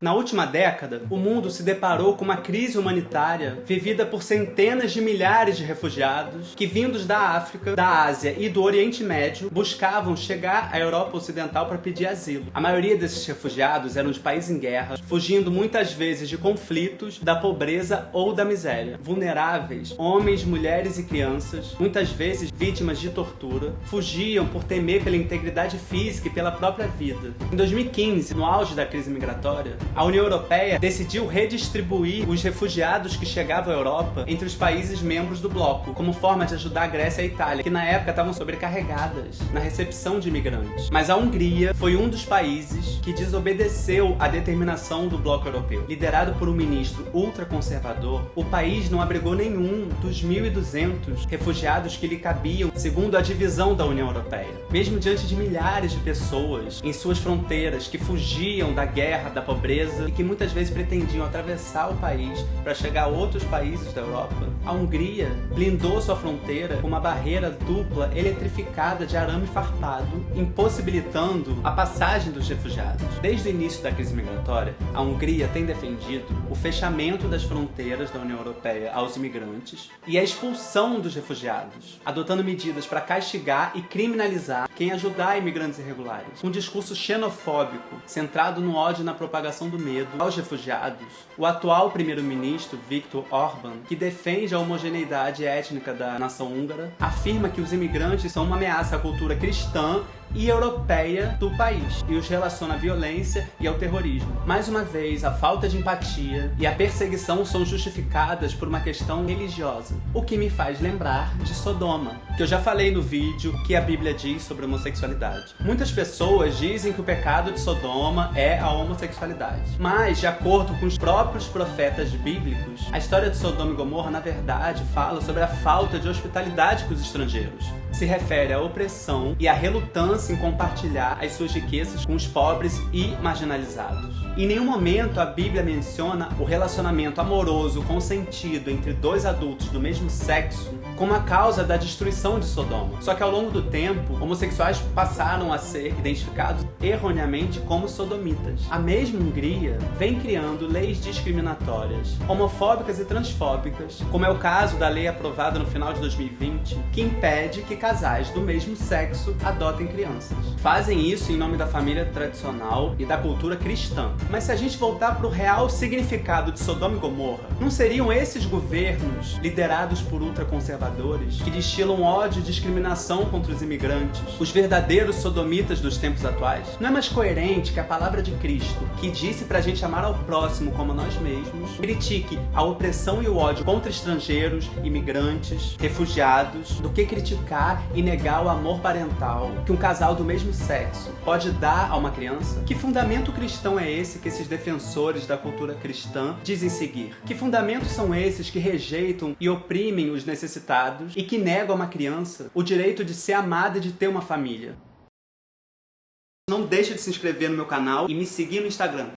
Na última década, o mundo se deparou com uma crise humanitária vivida por centenas de milhares de refugiados que, vindos da África, da Ásia e do Oriente Médio, buscavam chegar à Europa Ocidental para pedir asilo. A maioria desses refugiados eram de países em guerra, fugindo muitas vezes de conflitos, da pobreza ou da miséria. Vulneráveis, homens, mulheres e crianças, muitas vezes vítimas de tortura, fugiam por temer pela integridade física e pela própria vida. Em 2015, no auge da crise migratória, a União Europeia decidiu redistribuir os refugiados que chegavam à Europa entre os países membros do bloco, como forma de ajudar a Grécia e a Itália, que na época estavam sobrecarregadas na recepção de imigrantes. Mas a Hungria foi um dos países que desobedeceu à determinação do bloco europeu. Liderado por um ministro ultraconservador, o país não abrigou nenhum dos 1.200 refugiados que lhe cabiam, segundo a divisão da União Europeia. Mesmo diante de milhares de pessoas em suas fronteiras que fugiam da guerra, da pobreza e que muitas vezes pretendiam atravessar o país para chegar a outros países da Europa, a Hungria blindou sua fronteira com uma barreira dupla eletrificada de arame farpado, impossibilitando a passagem dos refugiados. Desde o início da crise migratória, a Hungria tem defendido o fechamento das fronteiras da União Europeia aos imigrantes e a expulsão dos refugiados, adotando medidas para castigar e criminalizar quem ajudar imigrantes irregulares. Um discurso xenofóbico, centrado no ódio e na propagação do medo aos refugiados, o atual primeiro-ministro Viktor Orbán, que defende a homogeneidade étnica da nação húngara, afirma que os imigrantes são uma ameaça à cultura cristã e europeia do país e os relaciona à violência e ao terrorismo. Mais uma vez, a falta de empatia e a perseguição são justificadas por uma questão religiosa, o que me faz lembrar de Sodoma, que eu já falei no vídeo que a Bíblia diz sobre homossexualidade. Muitas pessoas dizem que o pecado de Sodoma é a homossexualidade, mas, de acordo com os próprios profetas bíblicos, a história de Sodoma e Gomorra, na verdade, fala sobre a falta de hospitalidade com os estrangeiros. Se refere à opressão e à relutância em compartilhar as suas riquezas com os pobres e marginalizados. Em nenhum momento a Bíblia menciona o relacionamento amoroso consentido entre dois adultos do mesmo sexo como a causa da destruição de Sodoma. Só que ao longo do tempo, homossexuais passaram a ser identificados erroneamente como sodomitas. A mesma Hungria vem criando leis discriminatórias, homofóbicas e transfóbicas, como é o caso da lei aprovada no final de 2020, que impede que casais do mesmo sexo adotem crianças. Fazem isso em nome da família tradicional e da cultura cristã. Mas se a gente voltar para o real significado de Sodoma e Gomorra, não seriam esses governos, liderados por ultraconservadores, que destilam ódio e discriminação contra os imigrantes, os verdadeiros sodomitas dos tempos atuais? Não é mais coerente que a palavra de Cristo, que disse pra gente amar ao próximo como a nós mesmos, critique a opressão e o ódio contra estrangeiros, imigrantes, refugiados, do que criticar e negar o amor parental que um casal do mesmo sexo pode dar a uma criança? Que fundamento cristão é esse que esses defensores da cultura cristã dizem seguir? Que fundamentos são esses que rejeitam e oprimem os necessitados e que negam a uma criança o direito de ser amada e de ter uma família? Não deixe de se inscrever no meu canal e me seguir no Instagram.